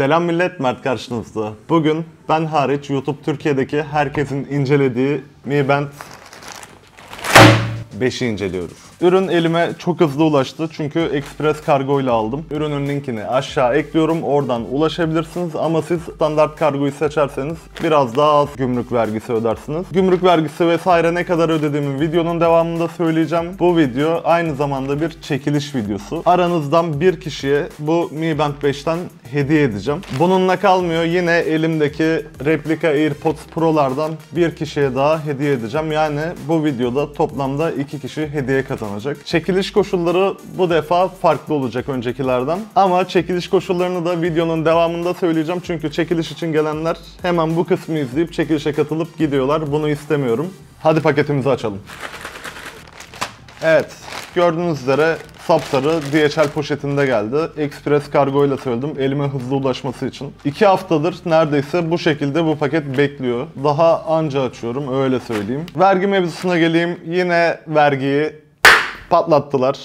Selam millet, Mert karşınızda. Bugün ben hariç YouTube Türkiye'deki herkesin incelediği Mi Band 5'i inceliyoruz. Ürün elime çok hızlı ulaştı çünkü Express Kargo ile aldım. Ürünün linkini aşağı ekliyorum, oradan ulaşabilirsiniz ama siz standart kargoyu seçerseniz biraz daha az gümrük vergisi ödersiniz. Gümrük vergisi vesaire ne kadar ödediğimi videonun devamında söyleyeceğim. Bu video aynı zamanda bir çekiliş videosu. Aranızdan bir kişiye bu Mi Band 5'ten hediye edeceğim. Bununla kalmıyor, yine elimdeki replika AirPods Pro'lardan bir kişiye daha hediye edeceğim. Yani bu videoda toplamda 2 kişi hediye kazanacak. Çekiliş koşulları bu defa farklı olacak öncekilerden. Ama çekiliş koşullarını da videonun devamında söyleyeceğim. Çünkü çekiliş için gelenler hemen bu kısmı izleyip çekilişe katılıp gidiyorlar. Bunu istemiyorum. Hadi paketimizi açalım. Evet, gördüğünüz üzere sapsarı DHL poşetinde geldi. Express Kargo ile söyledim elime hızlı ulaşması için. 2 haftadır neredeyse bu şekilde bu paket bekliyor. Daha anca açıyorum, öyle söyleyeyim. Vergi mevzusuna geleyim. Yine vergiyi patlattılar.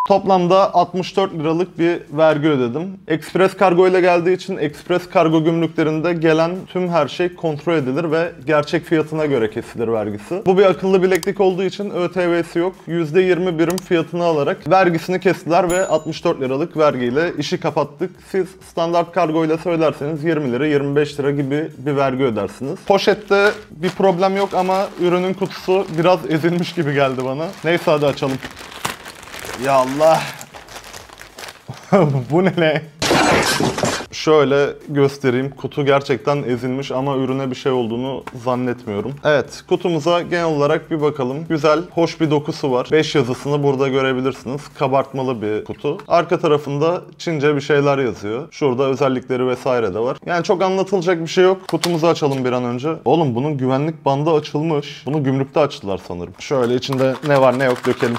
Toplamda 64 liralık bir vergi ödedim. Express Kargo ile geldiği için Express Kargo gümrüklerinde gelen tüm her şey kontrol edilir ve gerçek fiyatına göre kesilir vergisi. Bu bir akıllı bileklik olduğu için ÖTV'si yok. %20 birim fiyatını alarak vergisini kestiler ve 64 liralık vergiyle işi kapattık. Siz standart kargo ile söylerseniz 20 lira 25 lira gibi bir vergi ödersiniz. Poşette bir problem yok ama ürünün kutusu biraz ezilmiş gibi geldi bana. Neyse hadi açalım. Ya Allah. Bu ne? Şöyle göstereyim. Kutu gerçekten ezilmiş ama ürüne bir şey olduğunu zannetmiyorum. Evet, kutumuza genel olarak bir bakalım. Güzel, hoş bir dokusu var. 5 yazısını burada görebilirsiniz. Kabartmalı bir kutu. Arka tarafında Çince bir şeyler yazıyor. Şurada özellikleri vesaire de var. Yani çok anlatılacak bir şey yok. Kutumuzu açalım bir an önce. Oğlum bunun güvenlik bandı açılmış. Bunu gümrükte açtılar sanırım. Şöyle içinde ne var ne yok dökelim.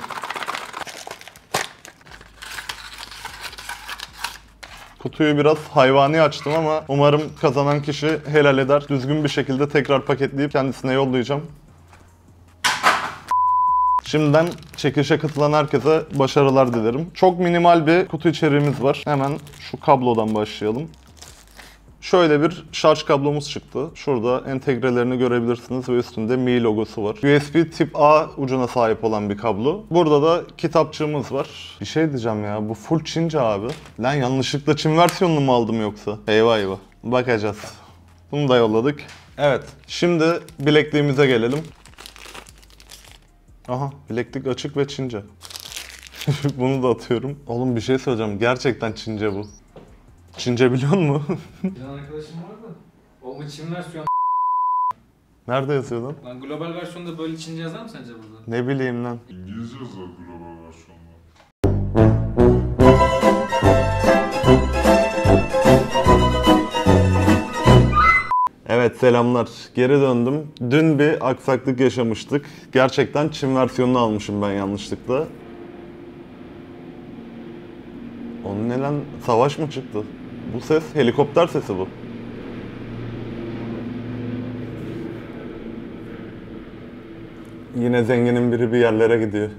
Kutuyu biraz hayvani açtım ama umarım kazanan kişi helal eder. Düzgün bir şekilde tekrar paketleyip kendisine yollayacağım. Şimdiden çekilişe katılan herkese başarılar dilerim. Çok minimal bir kutu içeriğimiz var. Hemen şu kablodan başlayalım. Şöyle bir şarj kablomuz çıktı. Şurada entegrelerini görebilirsiniz ve üstünde Mi logosu var. USB tip A ucuna sahip olan bir kablo. Burada da kitapçığımız var. Bir şey diyeceğim ya, bu full Çince abi. Lan yanlışlıkla Çin versiyonunu mu aldım yoksa? Eyvah eyvah. Bakacağız. Bunu da yolladık. Evet, şimdi bilekliğimize gelelim. Aha, bileklik açık ve Çince. Bunu da atıyorum. Oğlum bir şey söyleyeceğim. Gerçekten Çince bu. Çince biliyor musun? Bir arkadaşım var da. O Çin versiyonu. Nerede yazıyor lan? Lan global versiyonda böyle Çince yazar mı sence burada? Ne bileyim lan. İngilizce yazar global versiyonda. Evet selamlar. Geri döndüm. Dün bir aksaklık yaşamıştık. Gerçekten Çin versiyonunu almışım ben yanlışlıkla. Onun ne lan? Savaş mı çıktı? Bu ses helikopter sesi bu. Yine zenginin biri bir yerlere gidiyor.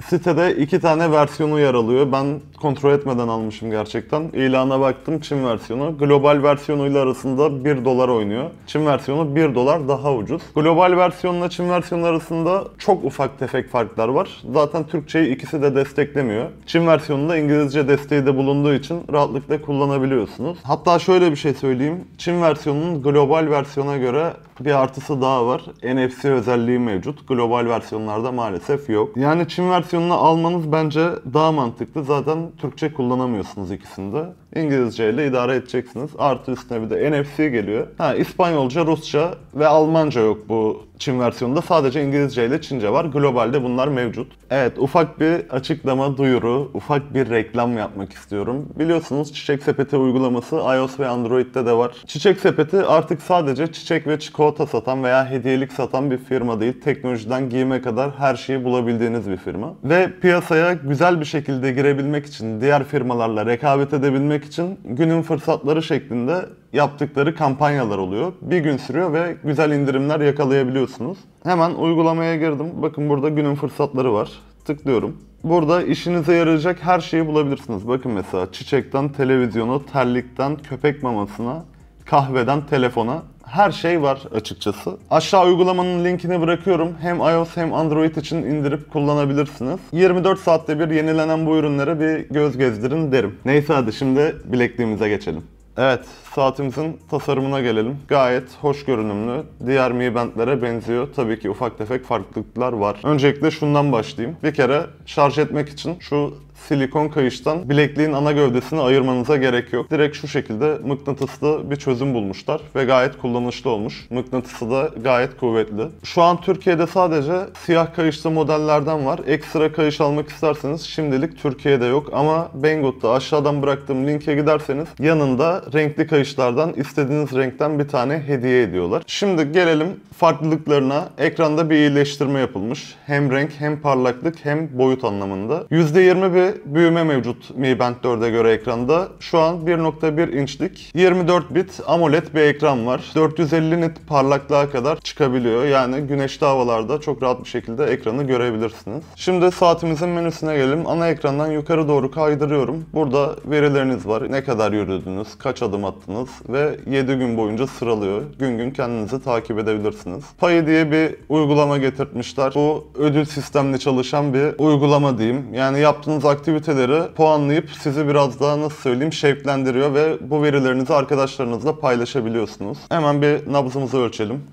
Sitede 2 tane versiyonu yer alıyor. Ben kontrol etmeden almışım gerçekten. İlana baktım, Çin versiyonu. Global versiyonuyla arasında 1 dolar oynuyor. Çin versiyonu 1 dolar daha ucuz. Global versiyonla Çin versiyonu arasında çok ufak tefek farklar var. Zaten Türkçeyi ikisi de desteklemiyor. Çin versiyonunda İngilizce desteği de bulunduğu için rahatlıkla kullanabiliyorsunuz. Hatta şöyle bir şey söyleyeyim. Çin versiyonunun global versiyona göre bir artısı daha var. NFC özelliği mevcut. Global versiyonlarda maalesef yok. Yani Çin versiyonunu almanız bence daha mantıklı. Zaten Türkçe kullanamıyorsunuz ikisinde. İngilizce ile idare edeceksiniz. Artı üstüne bir de NFC geliyor. İspanyolca, Rusça ve Almanca yok bu Çin versiyonunda. Sadece İngilizce ile Çince var. Globalde bunlar mevcut. Evet, ufak bir açıklama, duyuru, ufak bir reklam yapmak istiyorum. Biliyorsunuz Çiçek Sepeti uygulaması iOS ve Android'de de var. Çiçek Sepeti artık sadece çiçek ve çikolata satan veya hediyelik satan bir firma değil. Teknolojiden giyime kadar her şeyi bulabildiğiniz bir firma. Ve piyasaya güzel bir şekilde girebilmek için, diğer firmalarla rekabet edebilmek için günün fırsatları şeklinde yaptıkları kampanyalar oluyor. Bir gün sürüyor ve güzel indirimler yakalayabiliyorsunuz. Hemen uygulamaya girdim. Bakın burada günün fırsatları var. Tıklıyorum. Burada işinize yarayacak her şeyi bulabilirsiniz. Bakın mesela çiçekten televizyona, terlikten köpek mamasına, kahveden telefona her şey var açıkçası. Aşağı uygulamanın linkini bırakıyorum. Hem iOS hem Android için indirip kullanabilirsiniz. 24 saatte bir yenilenen bu ürünlere bir göz gezdirin derim. Neyse hadi şimdi bilekliğimize geçelim. Evet, saatimizin tasarımına gelelim. Gayet hoş görünümlü. Diğer Mi Band'lere benziyor. Tabii ki ufak tefek farklılıklar var. Öncelikle şundan başlayayım. Bir kere şarj etmek için şu silikon kayıştan bilekliğin ana gövdesini ayırmanıza gerek yok. Direkt şu şekilde mıknatıslı bir çözüm bulmuşlar ve gayet kullanışlı olmuş. Mıknatısı da gayet kuvvetli. Şu an Türkiye'de sadece siyah kayışlı modellerden var. Ekstra kayış almak isterseniz şimdilik Türkiye'de yok ama Banggood'da aşağıdan bıraktığım linke giderseniz yanında renkli kayışlardan istediğiniz renkten bir tane hediye ediyorlar. Şimdi gelelim farklılıklarına. Ekranda bir iyileştirme yapılmış. Hem renk hem parlaklık hem boyut anlamında. %20 bir büyüme mevcut Mi Band 4'e göre ekranda. Şu an 1.1 inçlik 24 bit AMOLED bir ekran var. 450 nit parlaklığa kadar çıkabiliyor. Yani güneşli havalarda çok rahat bir şekilde ekranı görebilirsiniz. Şimdi saatimizin menüsüne gelelim. Ana ekrandan yukarı doğru kaydırıyorum. Burada verileriniz var. Ne kadar yürüdünüz, kaç adım attınız ve 7 gün boyunca sıralıyor. Gün gün kendinizi takip edebilirsiniz. Payı diye bir uygulama getirtmişler. Bu ödül sistemli çalışan bir uygulama diyeyim. Yani yaptığınız aktiviteleri puanlayıp sizi biraz daha nasıl söyleyeyim şevklendiriyor ve bu verilerinizi arkadaşlarınızla paylaşabiliyorsunuz. Hemen bir nabzımızı ölçelim.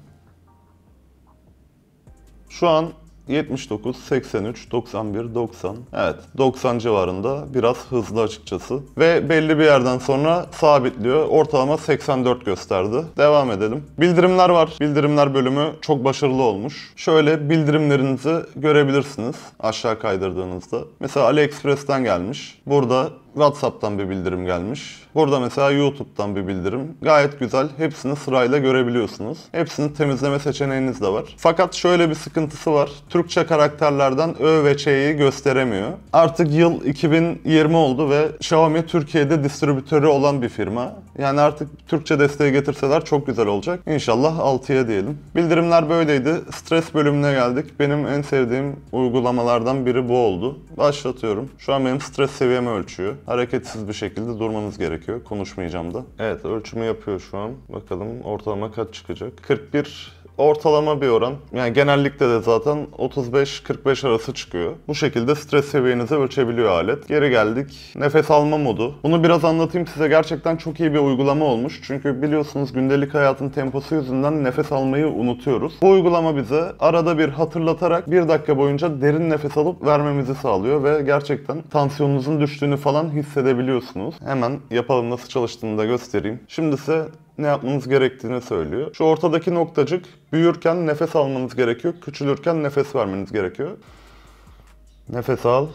Şu an 79, 83, 91, 90. Evet, 90 civarında. Biraz hızlı açıkçası. Ve belli bir yerden sonra sabitliyor. Ortalama 84 gösterdi. Devam edelim. Bildirimler var. Bildirimler bölümü çok başarılı olmuş. Şöyle bildirimlerinizi görebilirsiniz aşağı kaydırdığınızda. Mesela AliExpress'ten gelmiş. Burada WhatsApp'tan bir bildirim gelmiş. Burada mesela YouTube'dan bir bildirim. Gayet güzel. Hepsini sırayla görebiliyorsunuz. Hepsini temizleme seçeneğiniz de var. Fakat şöyle bir sıkıntısı var. Türkçe karakterlerden Ö ve Ç'yi gösteremiyor. Artık yıl 2020 oldu ve Xiaomi Türkiye'de distribütörü olan bir firma. Yani artık Türkçe desteği getirseler çok güzel olacak. İnşallah 6'ya diyelim. Bildirimler böyleydi. Stres bölümüne geldik. Benim en sevdiğim uygulamalardan biri bu oldu. Başlatıyorum. Şu an benim stres seviyemi ölçüyor. Hareketsiz bir şekilde durmanız gerekiyor. Konuşmayacağım da. Evet, ölçümü yapıyor şu an. Bakalım ortalama kaç çıkacak. 41 ortalama bir oran. Yani genellikle de zaten 35-45 arası çıkıyor. Bu şekilde stres seviyenizi ölçebiliyor alet. Geri geldik. Nefes alma modu. Bunu biraz anlatayım size. Gerçekten çok iyi bir uygulama olmuş. Çünkü biliyorsunuz gündelik hayatın temposu yüzünden nefes almayı unutuyoruz. Bu uygulama bize arada bir hatırlatarak 1 dakika boyunca derin nefes alıp vermemizi sağlıyor ve gerçekten tansiyonunuzun düştüğünü falan hissedebiliyorsunuz. Hemen yapalım, nasıl çalıştığını da göstereyim. Şimdi ise ne yapmanız gerektiğini söylüyor. Şu ortadaki noktacık büyürken nefes almanız gerekiyor, küçülürken nefes vermeniz gerekiyor. Nefes al,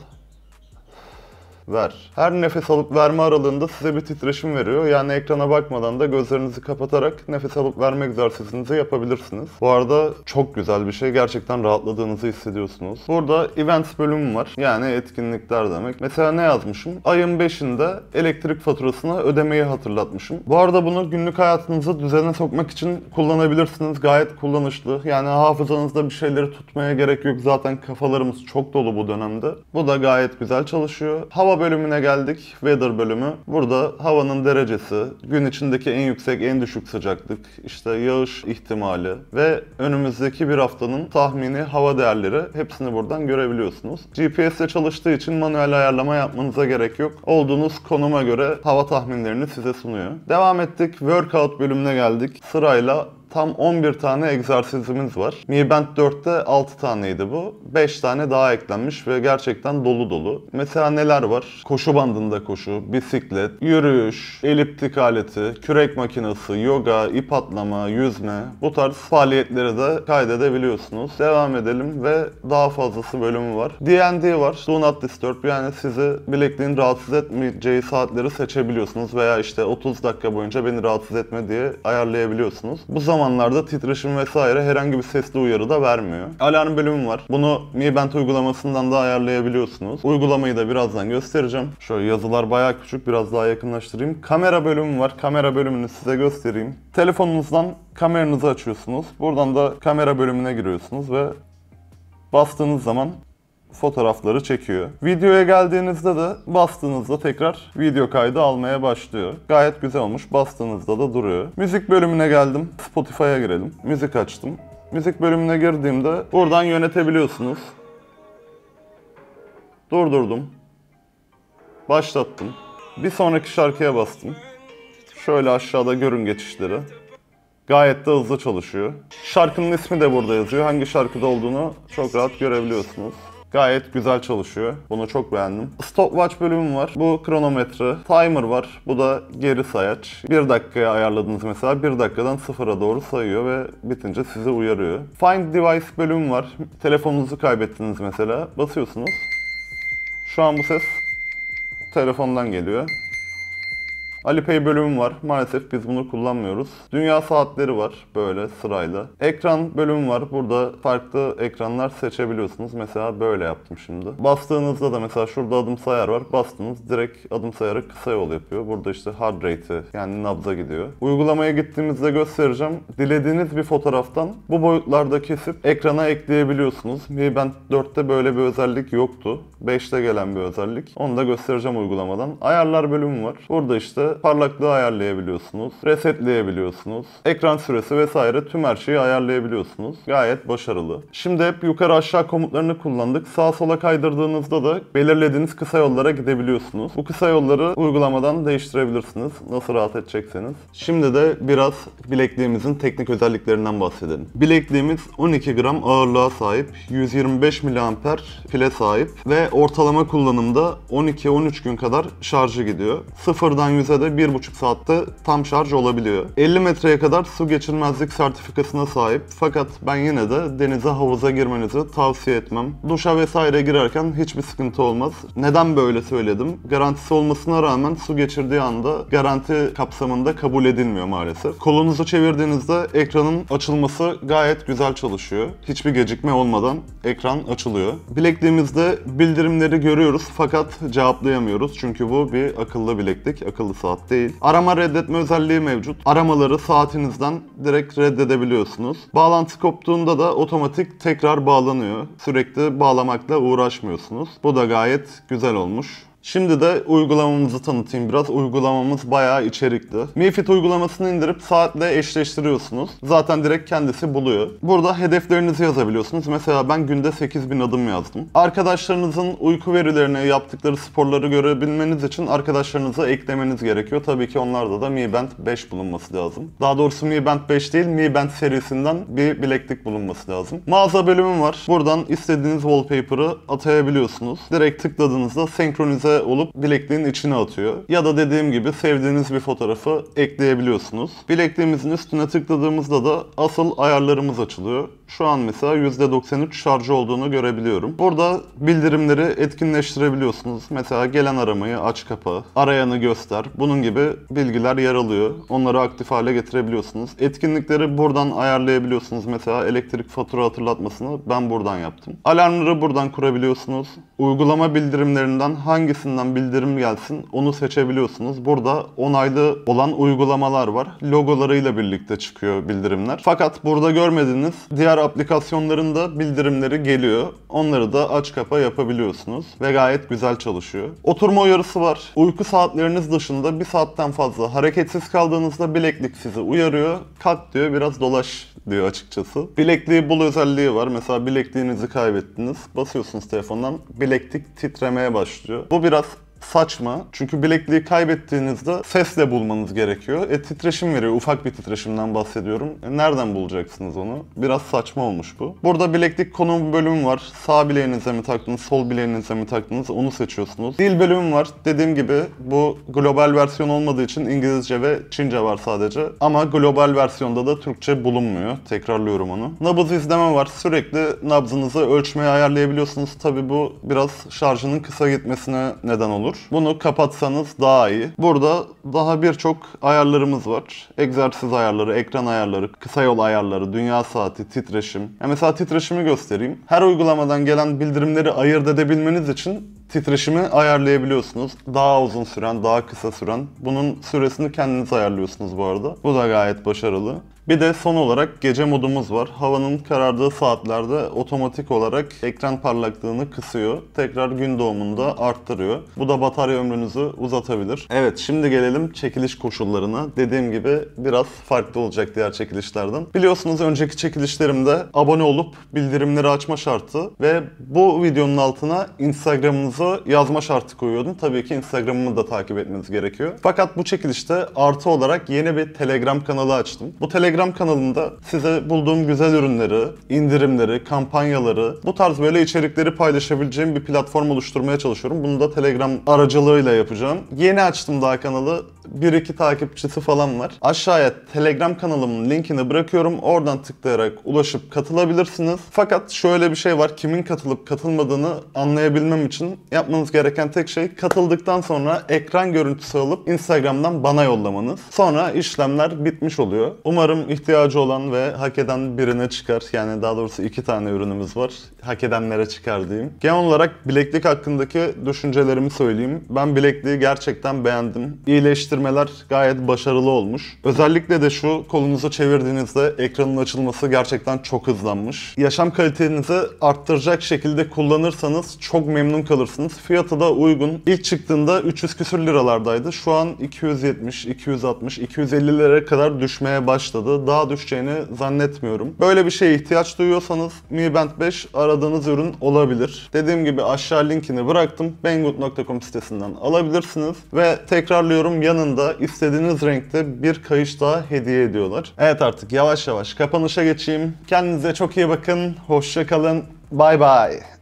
ver. Her nefes alıp verme aralığında size bir titreşim veriyor. Yani ekrana bakmadan da gözlerinizi kapatarak nefes alıp verme egzersizinizi yapabilirsiniz. Bu arada çok güzel bir şey. Gerçekten rahatladığınızı hissediyorsunuz. Burada events bölümü var. Yani etkinlikler demek. Mesela ne yazmışım? Ayın 5'inde elektrik faturasını ödemeyi hatırlatmışım. Bu arada bunu günlük hayatınızı düzene sokmak için kullanabilirsiniz. Gayet kullanışlı. Yani hafızanızda bir şeyleri tutmaya gerek yok. Zaten kafalarımız çok dolu bu dönemde. Bu da gayet güzel çalışıyor. Hava bölümüne geldik. Weather bölümü. Burada havanın derecesi, gün içindeki en yüksek, en düşük sıcaklık, işte yağış ihtimali ve önümüzdeki bir haftanın tahmini hava değerleri, hepsini buradan görebiliyorsunuz. GPS ile çalıştığı için manuel ayarlama yapmanıza gerek yok. Olduğunuz konuma göre hava tahminlerini size sunuyor. Devam ettik. Workout bölümüne geldik. Sırayla tam 11 tane egzersizimiz var. Mi Band 4'te 6 taneydi bu. 5 tane daha eklenmiş ve gerçekten dolu dolu. Mesela neler var? Koşu bandında koşu, bisiklet, yürüyüş, eliptik aleti, kürek makinesi, yoga, ip atlama, yüzme. Bu tarz faaliyetleri de kaydedebiliyorsunuz. Devam edelim ve daha fazlası bölümü var. D&D var. Do Not Disturb, yani sizi bilekliğin rahatsız etmeyeceği saatleri seçebiliyorsunuz veya işte 30 dakika boyunca beni rahatsız etme diye ayarlayabiliyorsunuz. Bu zamanlarda titreşim vesaire herhangi bir sesli uyarı da vermiyor. Alarm bölümü var. Bunu Mi Band uygulamasından da ayarlayabiliyorsunuz. Uygulamayı da birazdan göstereceğim. Şöyle yazılar bayağı küçük, biraz daha yakınlaştırayım. Kamera bölümü var. Kamera bölümünü size göstereyim. Telefonunuzdan kameranızı açıyorsunuz. Buradan da kamera bölümüne giriyorsunuz ve bastığınız zaman fotoğrafları çekiyor. Videoya geldiğinizde de bastığınızda tekrar video kaydı almaya başlıyor. Gayet güzel olmuş. Bastığınızda da duruyor. Müzik bölümüne geldim. Spotify'a girelim. Müzik açtım. Müzik bölümüne girdiğimde buradan yönetebiliyorsunuz. Durdurdum. Başlattım. Bir sonraki şarkıya bastım. Şöyle aşağıda görün geçişleri. Gayet de hızlı çalışıyor. Şarkının ismi de burada yazıyor. Hangi şarkıda olduğunu çok rahat görebiliyorsunuz. Gayet güzel çalışıyor. Bunu çok beğendim. Stopwatch bölümü var. Bu kronometre. Timer var. Bu da geri sayaç. 1 dakikaya ayarladınız mesela. 1 dakikadan 0'a doğru sayıyor ve bitince sizi uyarıyor. Find Device bölümü var. Telefonunuzu kaybettiniz mesela. Basıyorsunuz. Şu an bu ses telefondan geliyor. Alipay bölümü var. Maalesef biz bunu kullanmıyoruz. Dünya saatleri var böyle sırayla. Ekran bölümü var. Burada farklı ekranlar seçebiliyorsunuz. Mesela böyle yaptım şimdi. Bastığınızda da mesela şurada adım sayar var. Bastınız direkt adım sayarı kısa yol yapıyor. Burada işte heart rate'i yani nabza gidiyor. Uygulamaya gittiğimizde göstereceğim. Dilediğiniz bir fotoğraftan bu boyutlarda kesip ekrana ekleyebiliyorsunuz. Mi Band 4'te böyle bir özellik yoktu. 5'te gelen bir özellik. Onu da göstereceğim uygulamadan. Ayarlar bölümü var. Burada işte parlaklığı ayarlayabiliyorsunuz, resetleyebiliyorsunuz, ekran süresi vesaire tüm her şeyi ayarlayabiliyorsunuz. Gayet başarılı. Şimdi hep yukarı aşağı komutlarını kullandık. Sağa sola kaydırdığınızda da belirlediğiniz kısa yollara gidebiliyorsunuz. Bu kısa yolları uygulamadan değiştirebilirsiniz. Nasıl rahat edecekseniz. Şimdi de biraz bilekliğimizin teknik özelliklerinden bahsedelim. Bilekliğimiz 12 gram ağırlığa sahip, 125 mAh pile sahip ve ortalama kullanımda 12-13 gün kadar şarjı gidiyor. Sıfırdan 100'e de 1,5 saatte tam şarj olabiliyor. 50 metreye kadar su geçirmezlik sertifikasına sahip fakat ben yine de denize havuza girmenizi tavsiye etmem. Duşa vesaire girerken hiçbir sıkıntı olmaz. Neden böyle söyledim? Garantisi olmasına rağmen su geçirdiği anda garanti kapsamında kabul edilmiyor maalesef. Kolunuzu çevirdiğinizde ekranın açılması gayet güzel çalışıyor. Hiçbir gecikme olmadan ekran açılıyor. Bilekliğimizde bildirimleri görüyoruz fakat cevaplayamıyoruz çünkü bu bir akıllı bileklik, akıllı saat değil. Arama reddetme özelliği mevcut. Aramaları saatinizden direkt reddedebiliyorsunuz. Bağlantı koptuğunda da otomatik tekrar bağlanıyor. Sürekli bağlamakla uğraşmıyorsunuz. Bu da gayet güzel olmuş. Şimdi de uygulamamızı tanıtayım biraz. Uygulamamız bayağı içerikli. Mi Fit uygulamasını indirip saatle eşleştiriyorsunuz. Zaten direkt kendisi buluyor. Burada hedeflerinizi yazabiliyorsunuz. Mesela ben günde 8000 adım yazdım. Arkadaşlarınızın uyku verilerini, yaptıkları sporları görebilmeniz için arkadaşlarınızı eklemeniz gerekiyor. Tabii ki onlarda da Mi Band 5 bulunması lazım. Daha doğrusu Mi Band 5 değil, Mi Band serisinden bir bileklik bulunması lazım. Mağaza bölümü var. Buradan istediğiniz wallpaper'ı atayabiliyorsunuz. Direkt tıkladığınızda senkronize olup bilekliğin içine atıyor. Ya da dediğim gibi sevdiğiniz bir fotoğrafı ekleyebiliyorsunuz. Bilekliğimizin üstüne tıkladığımızda da asıl ayarlarımız açılıyor. Şu an mesela %93 şarjı olduğunu görebiliyorum. Burada bildirimleri etkinleştirebiliyorsunuz. Mesela gelen aramayı aç kapa, arayanı göster. Bunun gibi bilgiler yer alıyor. Onları aktif hale getirebiliyorsunuz. Etkinlikleri buradan ayarlayabiliyorsunuz. Mesela elektrik fatura hatırlatmasını ben buradan yaptım. Alarmları buradan kurabiliyorsunuz. Uygulama bildirimlerinden hangisinden bildirim gelsin onu seçebiliyorsunuz. Burada onaylı olan uygulamalar var. Logolarıyla birlikte çıkıyor bildirimler. Fakat burada görmediğiniz diğer aplikasyonların da bildirimleri geliyor. Onları da aç kapa yapabiliyorsunuz ve gayet güzel çalışıyor. Oturma uyarısı var. Uyku saatleriniz dışında bir saatten fazla hareketsiz kaldığınızda bileklik sizi uyarıyor. Kalk diyor, biraz dolaş diyor açıkçası. Bilekliği bul özelliği var. Mesela bilekliğinizi kaybettiniz. Basıyorsunuz telefondan, bileklik titremeye başlıyor. Bu biraz saçma. Çünkü bilekliği kaybettiğinizde sesle bulmanız gerekiyor. Titreşim veriyor. Ufak bir titreşimden bahsediyorum. Nereden bulacaksınız onu? Biraz saçma olmuş bu. Burada bileklik konum bölümü var. Sağ bileğinize mi taktınız, sol bileğinize mi taktınız onu seçiyorsunuz. Dil bölümü var. Dediğim gibi bu global versiyon olmadığı için İngilizce ve Çince var sadece. Ama global versiyonda da Türkçe bulunmuyor. Tekrarlıyorum onu. Nabız izleme var. Sürekli nabzınızı ölçmeye ayarlayabiliyorsunuz. Tabi bu biraz şarjının kısa gitmesine neden olur. Bunu kapatsanız daha iyi. Burada daha birçok ayarlarımız var. Egzersiz ayarları, ekran ayarları, kısa yol ayarları, dünya saati, titreşim. Mesela titreşimi göstereyim. Her uygulamadan gelen bildirimleri ayırt edebilmeniz için titreşimi ayarlayabiliyorsunuz. Daha uzun süren, daha kısa süren. Bunun süresini kendiniz ayarlıyorsunuz bu arada. Bu da gayet başarılı. Bir de son olarak gece modumuz var. Havanın karardığı saatlerde otomatik olarak ekran parlaklığını kısıyor. Tekrar gün doğumunda arttırıyor. Bu da batarya ömrünüzü uzatabilir. Evet, şimdi gelelim çekiliş koşullarına. Dediğim gibi biraz farklı olacak diğer çekilişlerden. Biliyorsunuz önceki çekilişlerimde abone olup bildirimleri açma şartı ve bu videonun altına Instagram'ınızı yazma şartı koyuyordum. Tabii ki Instagram'ımı da takip etmeniz gerekiyor. Fakat bu çekilişte artı olarak yeni bir Telegram kanalı açtım. Bu Telegram kanalımda size bulduğum güzel ürünleri, indirimleri, kampanyaları, bu tarz böyle içerikleri paylaşabileceğim bir platform oluşturmaya çalışıyorum. Bunu da Telegram aracılığıyla yapacağım. Yeni açtım daha kanalı. 1-2 takipçisi falan var. Aşağıya Telegram kanalımın linkini bırakıyorum. Oradan tıklayarak ulaşıp katılabilirsiniz. Fakat şöyle bir şey var. Kimin katılıp katılmadığını anlayabilmem için yapmanız gereken tek şey katıldıktan sonra ekran görüntüsü alıp Instagram'dan bana yollamanız. Sonra işlemler bitmiş oluyor. Umarım ihtiyacı olan ve hak eden birine çıkar. Yani daha doğrusu 2 tane ürünümüz var. Hak edenlere çıkar diyeyim. Genel olarak bileklik hakkındaki düşüncelerimi söyleyeyim. Ben bilekliği gerçekten beğendim. İyileştirmeler gayet başarılı olmuş. Özellikle de şu kolunuzu çevirdiğinizde ekranın açılması gerçekten çok hızlanmış. Yaşam kalitenizi arttıracak şekilde kullanırsanız çok memnun kalırsınız. Fiyatı da uygun. İlk çıktığında 300 küsür liralardaydı. Şu an 270, 260, 250 liraya kadar düşmeye başladı. Daha düşeceğini zannetmiyorum. Böyle bir şeye ihtiyaç duyuyorsanız Mi Band 5 aradığınız ürün olabilir. Dediğim gibi aşağı linkini bıraktım. Banggood.com sitesinden alabilirsiniz. Ve tekrarlıyorum, yanında istediğiniz renkte bir kayış daha hediye ediyorlar. Evet, artık yavaş yavaş kapanışa geçeyim. Kendinize çok iyi bakın. Hoşça kalın. Bye bye.